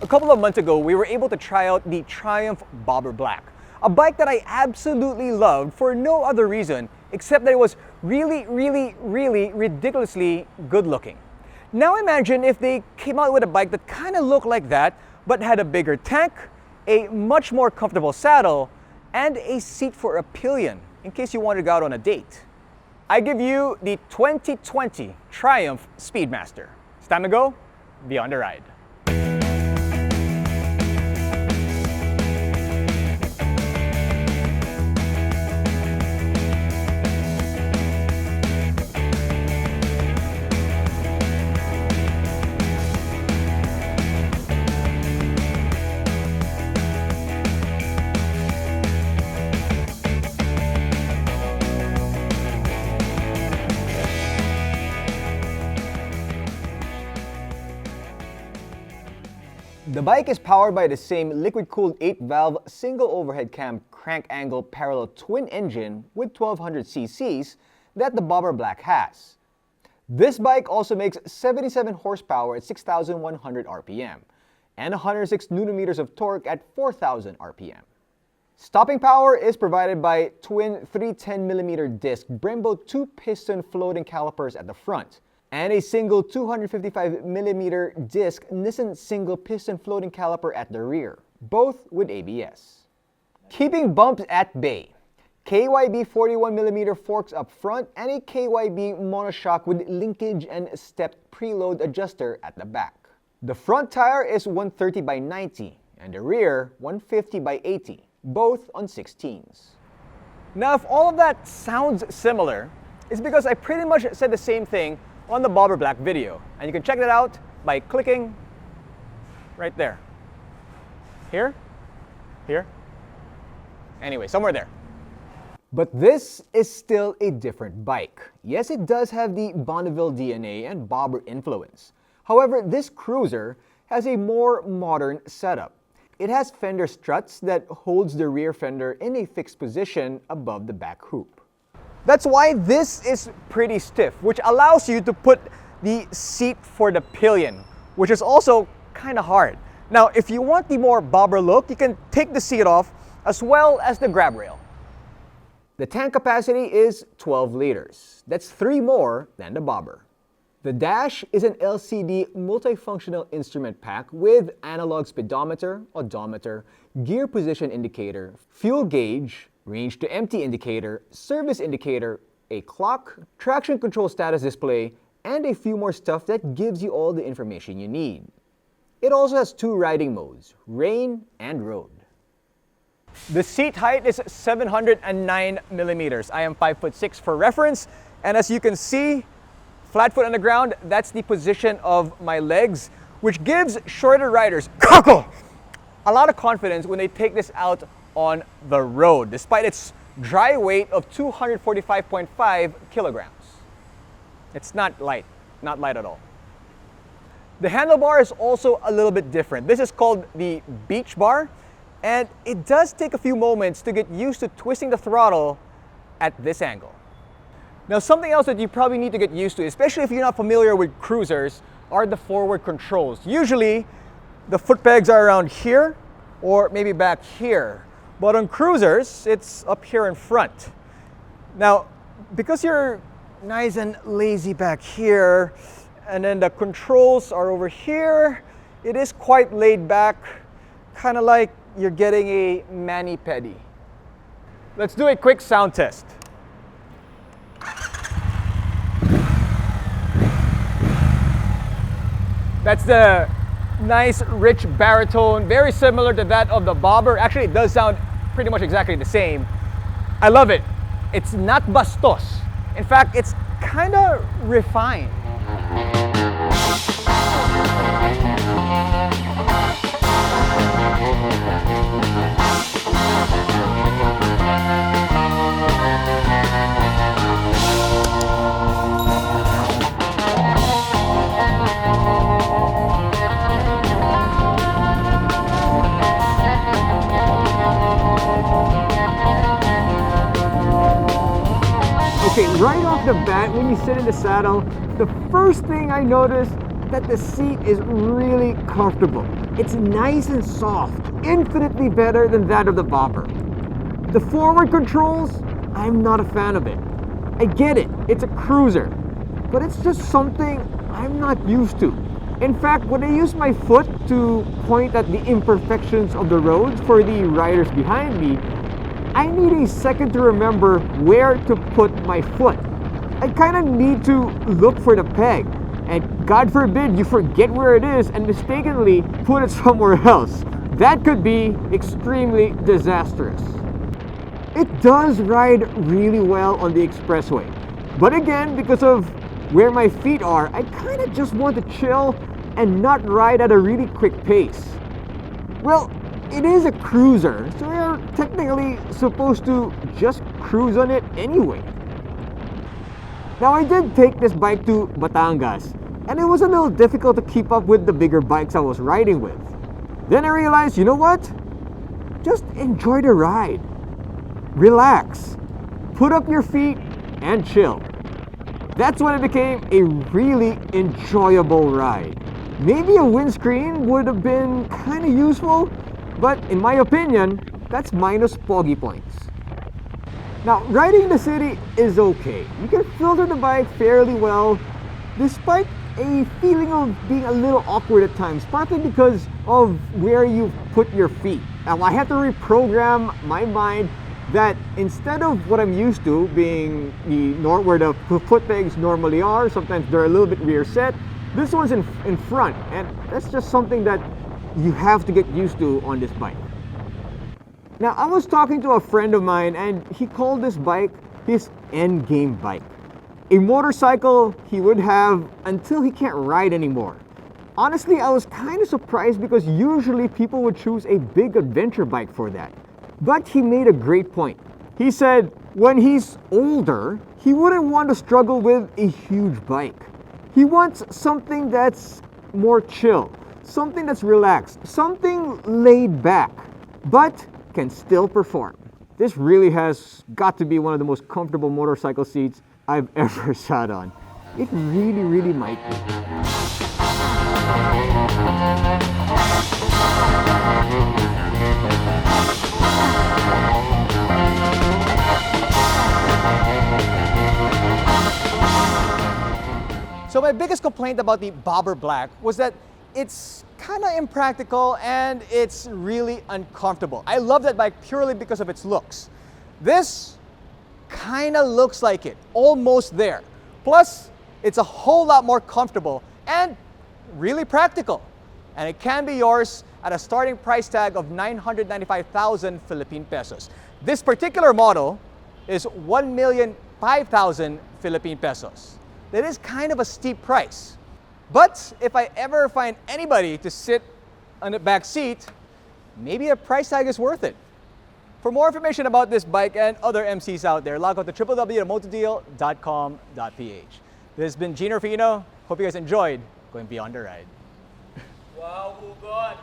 A couple of months ago, we were able to try out the Triumph Bobber Black, a bike that I absolutely loved for no other reason except that it was really ridiculously good looking. Now imagine if they came out with a bike that kind of looked like that, but had a bigger tank, a much more comfortable saddle, and a seat for a pillion in case you wanted to go out on a date. I give you the 2020 Triumph Speedmaster. It's time to go beyond the ride. The bike is powered by the same liquid-cooled 8-valve single overhead cam crank angle parallel twin engine with 1200 cc's that the Bobber Black has. This bike also makes 77 horsepower at 6,100 RPM and 106 Nm of torque at 4,000 RPM. Stopping power is provided by twin 310mm disc Brembo 2-piston floating calipers at the front, and a single 255mm disc Nissan single piston floating caliper at the rear, both with ABS. Keeping bumps at bay, KYB 41mm forks up front and a KYB monoshock with linkage and stepped preload adjuster at the back. The front tire is 130 by 90 and the rear 150 by 80, both on 16s. Now if all of that sounds similar, it's because I pretty much said the same thing on the Bobber Black video, and you can check that out by clicking right there. Here? Anyway, somewhere there. But this is still a different bike. Yes, it does have the Bonneville DNA and Bobber influence. However, this cruiser has a more modern setup. It has fender struts that holds the rear fender in a fixed position above the back hoop. That's why this is pretty stiff, which allows you to put the seat for the pillion, which is also kind of hard. Now, if you want the more Bobber look, you can take the seat off as well as the grab rail. The tank capacity is 12 liters. That's 3 more than the Bobber. The dash is an LCD multifunctional instrument pack with analog speedometer, odometer, gear position indicator, fuel gauge, range to empty indicator, service indicator, a clock, traction control status display, and a few more stuff that gives you all the information you need. It also has 2 riding modes, rain and road. The seat height is 709 millimeters. I am 5'6" for reference, and as you can see, flat foot on the ground, that's the position of my legs, which gives shorter riders a lot of confidence when they take this out on the road, despite its dry weight of 245.5 kilograms. It's not light at all. The handlebar is also a little bit different. This is called the beach bar, and it does take a few moments to get used to twisting the throttle at this angle. Now, something else that you probably need to get used to, especially if you're not familiar with cruisers, are the forward controls. Usually, the foot pegs are around here or maybe back here. But on cruisers, it's up here in front. Now, because you're nice and lazy back here, and then the controls are over here, it is quite laid back, kind of like you're getting a mani-pedi. Let's do a quick sound test. That's the nice, rich baritone, very similar to that of the Bobber. Actually, it does sound pretty much exactly the same. I love it. It's not bastos. In fact, it's kind of refined. Okay, right off the bat, when you sit in the saddle, the first thing I noticed that the seat is really comfortable. It's nice and soft, infinitely better than that of the Bobber. The forward controls, I'm not a fan of it. I get it, it's a cruiser, but it's just something I'm not used to. In fact, when I use my foot to point at the imperfections of the roads for the riders behind me, I need a second to remember where to put my foot. I kind of need to look for the peg, and God forbid you forget where it is and mistakenly put it somewhere else. That could be extremely disastrous. It does ride really well on the expressway, but again, because of where my feet are, I kind of just want to chill and not ride at a really quick pace. Well, it is a cruiser, so you're technically supposed to just cruise on it anyway. Now, I did take this bike to Batangas, and it was a little difficult to keep up with the bigger bikes I was riding with. Then I realized, you know what? Just enjoy the ride. Relax. Put up your feet and chill. That's when it became a really enjoyable ride. Maybe a windscreen would have been kind of useful, but in my opinion, that's minus pogi points. Now, riding in the city is okay. You can filter the bike fairly well, despite a feeling of being a little awkward at times, partly because of where you put your feet. Now, I had to reprogram my mind that instead of what I'm used to, being where the foot pegs normally are, sometimes they're a little bit rear set, this one's in front, and that's just something that you have to get used to on this bike. Now, I was talking to a friend of mine, and he called this bike his endgame bike. A motorcycle he would have until he can't ride anymore. Honestly, I was kind of surprised because usually people would choose a big adventure bike for that. But he made a great point. He said when he's older, he wouldn't want to struggle with a huge bike. He wants something that's more chill, something that's relaxed, something laid back, but can still perform. This really has got to be one of the most comfortable motorcycle seats I've ever sat on. It really, really might be. So my biggest complaint about the Bobber Black was that it's kind of impractical and it's really uncomfortable. I love that bike purely because of its looks. This kind of looks like it, almost there. Plus, it's a whole lot more comfortable and really practical. And it can be yours at a starting price tag of 995,000 Philippine pesos. This particular model is 1,005,000 Philippine pesos. That is kind of a steep price. But if I ever find anybody to sit on the back seat, maybe a price tag is worth it. For more information about this bike and other MCs out there, log on to www.motodeal.com.ph. This has been Gene Rufino. Hope you guys enjoyed going beyond the ride. Wow, oh God!